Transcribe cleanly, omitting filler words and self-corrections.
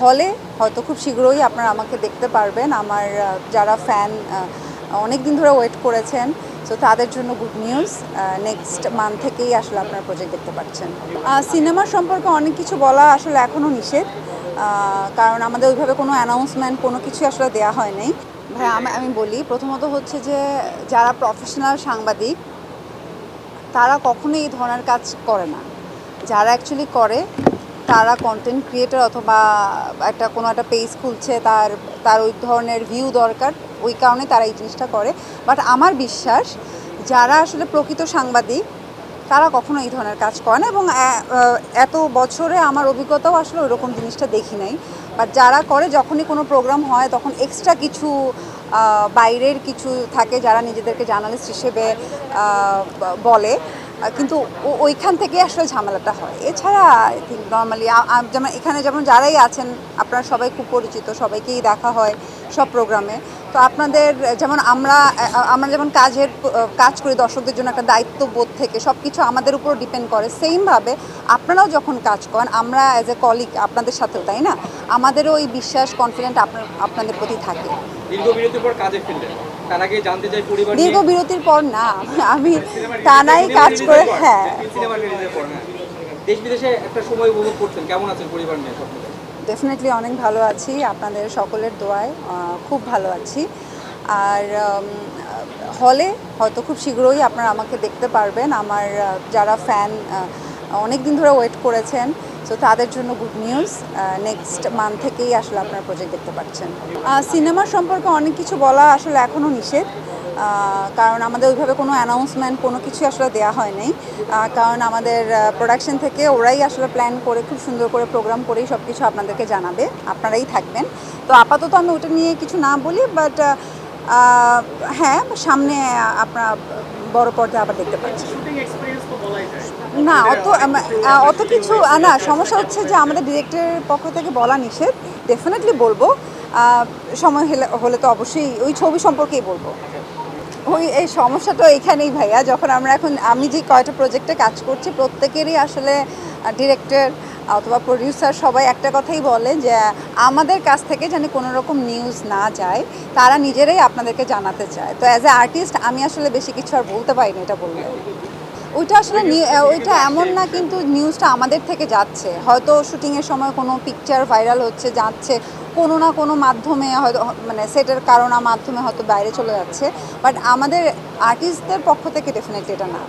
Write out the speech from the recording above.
হলে হয়তো খুব শীঘ্রই আপনারা আমাকে দেখতে পারবেন। আমার যারা ফ্যান অনেক দিন ধরে ওয়েট করেছেন, সো তাদের জন্য গুড নিউজ, নেক্সট মান্থ থেকেই আসলে আপনারা প্রজেক্ট দেখতে পাচ্ছেন। সিনেমার সম্পর্কে অনেক কিছু বলা আসলে এখনও নিষেধ, কারণ আমাদের ওইভাবে কোনো অ্যানাউন্সমেন্ট কোনো কিছু আসলে দেওয়া হয় নাই। ভাই আমি বলি, প্রথমত হচ্ছে যে যারা প্রফেশনাল সাংবাদিক তারা কখনোই এই ধরনের কাজ করে না। যারা অ্যাকচুয়ালি করে তারা কন্টেন্ট ক্রিয়েটর অথবা কোনো একটা পেজ খুলছে, তার ওই ধরনের ভিউ দরকার, ওই কারণে তারা এই জিনিসটা করে। বাট আমার বিশ্বাস যারা আসলে প্রকৃত সাংবাদিক তারা কখনো এই ধরনের কাজ করে না, এবং এত বছরে আমার অভিজ্ঞতাও আসলে ওইরকম জিনিসটা দেখি নাই। বাট যারা করে, যখনই কোনো প্রোগ্রাম হয় তখন এক্সট্রা কিছু বাইরের কিছু থাকে যারা নিজেদেরকে জার্নালিস্ট হিসেবে বলে, কিন্তু ওইখান থেকে আসলে ঝামেলাটা হয়। এছাড়া আই থিঙ্ক নর্মালি যেমন এখানে যেমন যারাই আছেন আপনারা সবাই খুব পরিচিত, সবাইকেই দেখা হয় সব প্রোগ্রামে। তো আপনাদের যেমন আমরা যেমন কাজ করি দর্শকদের জন্য একটা দায়িত্ববোধ থেকে সব কিছু আমাদের উপর ডিপেন্ড করে, সেমভাবে আপনারাও যখন কাজ করেন আমরা অ্যাজ এ কলিগ আপনাদের সাথেও, তাই না, আমাদেরও ওই বিশ্বাস কনফিডেন্ট আপনাদের প্রতি থাকে। দীর্ঘ বিরতির পর কাজে ফিরলেন, তার আগে জানতে চাই পরিবার দীর্ঘ বিরতির পর না, আমি টানাই কাজ করে। হ্যাঁ, সিনেমা রিলিজের পর, হ্যাঁ, দেশ বিদেশে একটা সময় উপভোগ করছেন, কেমন আছেন পরিবার নিয়ে সব মিলে? ডেফিনেটলি অনেক ভালো আছি, আপনাদের সকলের দোয়ায় খুব ভালো আছি। আর হলে হয়তো খুব শীঘ্রই আপনারা আমাকে দেখতে পারবেন। আমার যারা ফ্যান অনেক দিন ধরে ওয়েট করেছেন, সো তাদের জন্য গুড নিউজ, নেক্সট মান্থ থেকেই আসলে আপনারা প্রজেক্ট দেখতে পাচ্ছেন। সিনেমার সম্পর্কে অনেক কিছু বলা আসলে এখনও নিষেধ, কারণ আমাদের ওইভাবে কোনো অ্যানাউন্সমেন্ট কোনো কিছু আসলে দেওয়া হয় নাই। কারণ আমাদের প্রোডাকশন থেকে ওরাই আসলে প্ল্যান করে খুব সুন্দর করে প্রোগ্রাম করেই সব কিছু আপনাদেরকে জানাবে, আপনারাই থাকবেন। তো আপাতত আমি ওটা নিয়ে কিছু না বলি, বাট হ্যাঁ, সামনে আপনারা বড় পর্দায় আবার দেখতে পাচ্ছেন। না, অত কিছু না, সমস্যা হচ্ছে যে আমাদের ডিরেক্টরের পক্ষ থেকে বলা নিষেধ। ডেফিনেটলি বলবো, সময় হলে তো অবশ্যই ওই ছবি সম্পর্কেই বলবো। এই সমস্যাটা এইখানেই ভাইয়া, যখন আমি যে কয়টা প্রজেক্টে কাজ করছি প্রত্যেকেরই আসলে ডিরেক্টর অথবা প্রডিউসার সবাই একটা কথাই বলে যে আমাদের কাছ থেকে যেন কোনো রকম নিউজ না যায়, তারা নিজেরাই আপনাদেরকে জানাতে চায়। তো অ্যাজ এ আর্টিস্ট আমি আসলে বেশি কিছু আর বলতে পারি না এটা বললে। ওইটা এমন না, কিন্তু নিউজটা আমাদের থেকে যাচ্ছে, হয়তো শুটিংয়ের সময় কোনো পিকচার ভাইরাল যাচ্ছে কোনো না কোনো মাধ্যমে, হয়তো মানে সেটের কারণে মাধ্যমে হয়তো বাইরে চলে যাচ্ছে, বাট আমাদের আর্টিস্টদের পক্ষ থেকে ডেফিনেটলি এটা না।